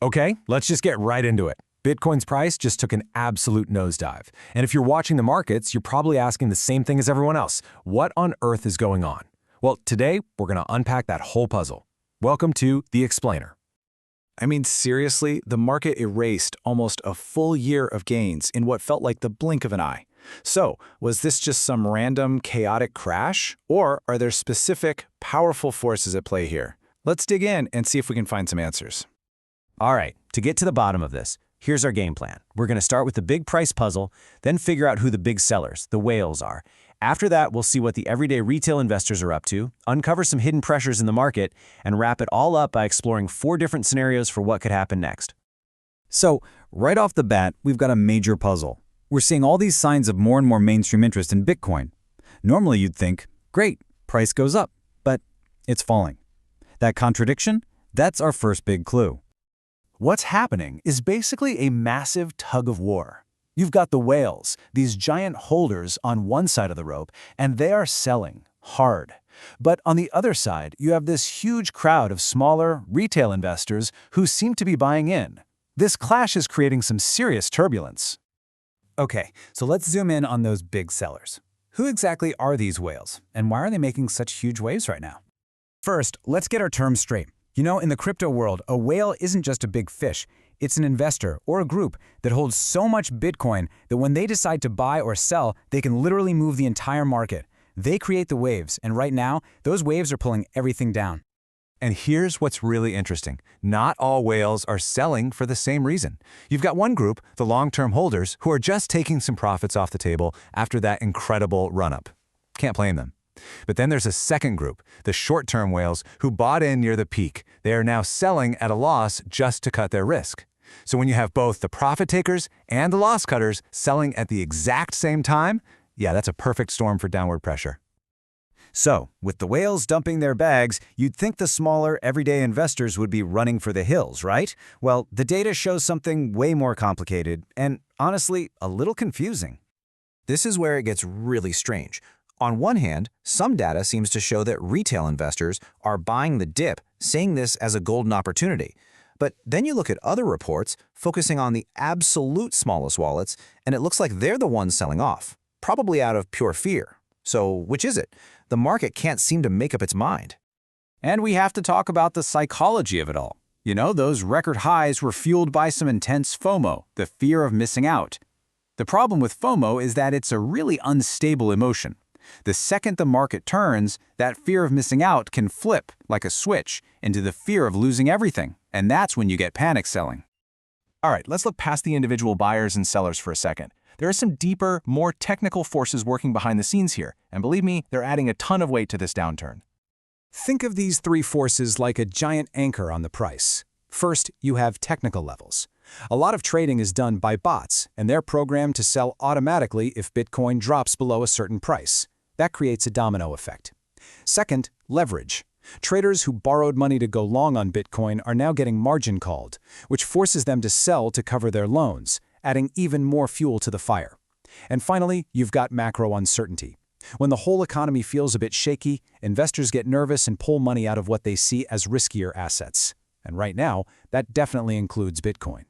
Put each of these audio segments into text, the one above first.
Okay, let's just get right into it. Bitcoin's price just took an absolute nosedive. And if you're watching the markets, you're probably asking the same thing as everyone else. What on earth is going on? Well, today, we're going to unpack that whole puzzle. Welcome to The Explainer. I mean, seriously, the market erased almost a full year of gains in what felt like the blink of an eye. So, was this just some random, chaotic crash? Or are there specific, powerful forces at play here? Let's dig in and see if we can find some answers. All right, to get to the bottom of this, here's our game plan. We're going to start with the big price puzzle, then figure out who the big sellers, the whales, are. After that, we'll see what the everyday retail investors are up to, uncover some hidden pressures in the market, and wrap it all up by exploring 4 different scenarios for what could happen next. So, right off the bat, we've got a major puzzle. We're seeing all these signs of more and more mainstream interest in Bitcoin. Normally you'd think, great, price goes up, but it's falling. That contradiction? That's our first big clue. What's happening is basically a massive tug of war. You've got the whales, these giant holders on one side of the rope, and they are selling hard. But on the other side, you have this huge crowd of smaller, retail investors who seem to be buying in. This clash is creating some serious turbulence. Okay, so let's zoom in on those big sellers. Who exactly are these whales, and why are they making such huge waves right now? First, let's get our terms straight. You know, in the crypto world, a whale isn't just a big fish. It's an investor or a group that holds so much Bitcoin that when they decide to buy or sell, they can literally move the entire market. They create the waves, and right now, those waves are pulling everything down. And here's what's really interesting. Not all whales are selling for the same reason. You've got one group, the long-term holders, who are just taking some profits off the table after that incredible run-up. Can't blame them. But then there's a second group, the short-term whales, who bought in near the peak. They are now selling at a loss just to cut their risk. So when you have both the profit takers and the loss cutters selling at the exact same time, yeah, that's a perfect storm for downward pressure. So, with the whales dumping their bags, you'd think the smaller, everyday investors would be running for the hills, right? Well, the data shows something way more complicated and, honestly, a little confusing. This is where it gets really strange. On one hand, some data seems to show that retail investors are buying the dip, seeing this as a golden opportunity. But then you look at other reports focusing on the absolute smallest wallets, and it looks like they're the ones selling off, probably out of pure fear. So which is it? The market can't seem to make up its mind. And we have to talk about the psychology of it all. You know, those record highs were fueled by some intense FOMO, the fear of missing out. The problem with FOMO is that it's a really unstable emotion. The second the market turns, that fear of missing out can flip, like a switch, into the fear of losing everything, and that's when you get panic selling. All right, let's look past the individual buyers and sellers for a second. There are some deeper, more technical forces working behind the scenes here, and believe me, they're adding a ton of weight to this downturn. Think of these 3 forces like a giant anchor on the price. First, you have technical levels. A lot of trading is done by bots, and they're programmed to sell automatically if Bitcoin drops below a certain price. That creates a domino effect. Second, leverage. Traders who borrowed money to go long on Bitcoin are now getting margin called, which forces them to sell to cover their loans, adding even more fuel to the fire. And finally, you've got macro uncertainty. When the whole economy feels a bit shaky, investors get nervous and pull money out of what they see as riskier assets. And right now, that definitely includes Bitcoin.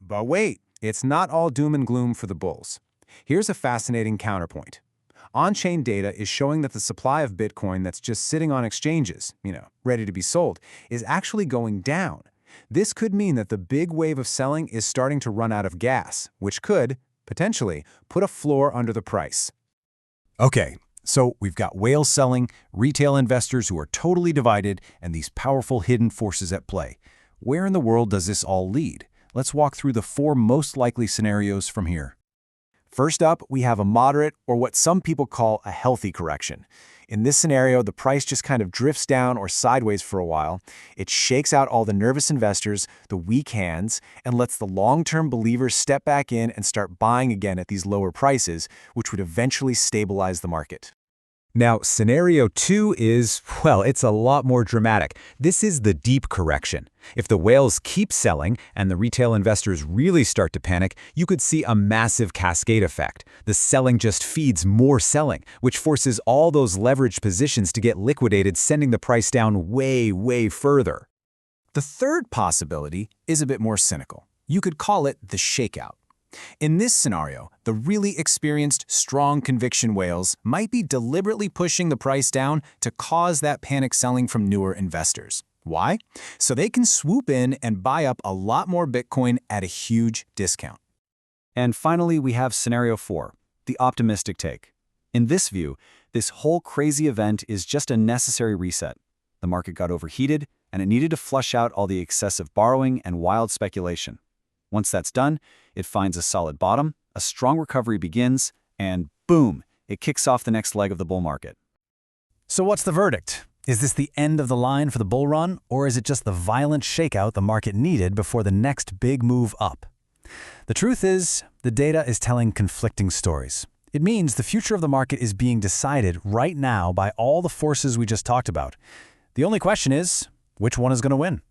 But wait, it's not all doom and gloom for the bulls. Here's a fascinating counterpoint. On-chain data is showing that the supply of Bitcoin that's just sitting on exchanges, ready to be sold, is actually going down. This could mean that the big wave of selling is starting to run out of gas, which could, potentially, put a floor under the price. Okay, so we've got whales selling, retail investors who are totally divided, and these powerful hidden forces at play. Where in the world does this all lead? Let's walk through the 4 most likely scenarios from here. First up, we have a moderate, or what some people call a healthy correction. In this scenario, the price just kind of drifts down or sideways for a while. It shakes out all the nervous investors, the weak hands, and lets the long-term believers step back in and start buying again at these lower prices, which would eventually stabilize the market. Now, scenario 2 is, well, it's a lot more dramatic. This is the deep correction. If the whales keep selling and the retail investors really start to panic, you could see a massive cascade effect. The selling just feeds more selling, which forces all those leveraged positions to get liquidated, sending the price down way, way further. The third possibility is a bit more cynical. You could call it the shakeout. In this scenario, the really experienced, strong conviction whales might be deliberately pushing the price down to cause that panic selling from newer investors. Why? So they can swoop in and buy up a lot more Bitcoin at a huge discount. And finally, we have scenario 4, the optimistic take. In this view, this whole crazy event is just a necessary reset. The market got overheated, and it needed to flush out all the excessive borrowing and wild speculation. Once that's done, it finds a solid bottom, a strong recovery begins, and boom, it kicks off the next leg of the bull market. So what's the verdict? Is this the end of the line for the bull run, or is it just the violent shakeout the market needed before the next big move up? The truth is, the data is telling conflicting stories. It means the future of the market is being decided right now by all the forces we just talked about. The only question is, which one is going to win?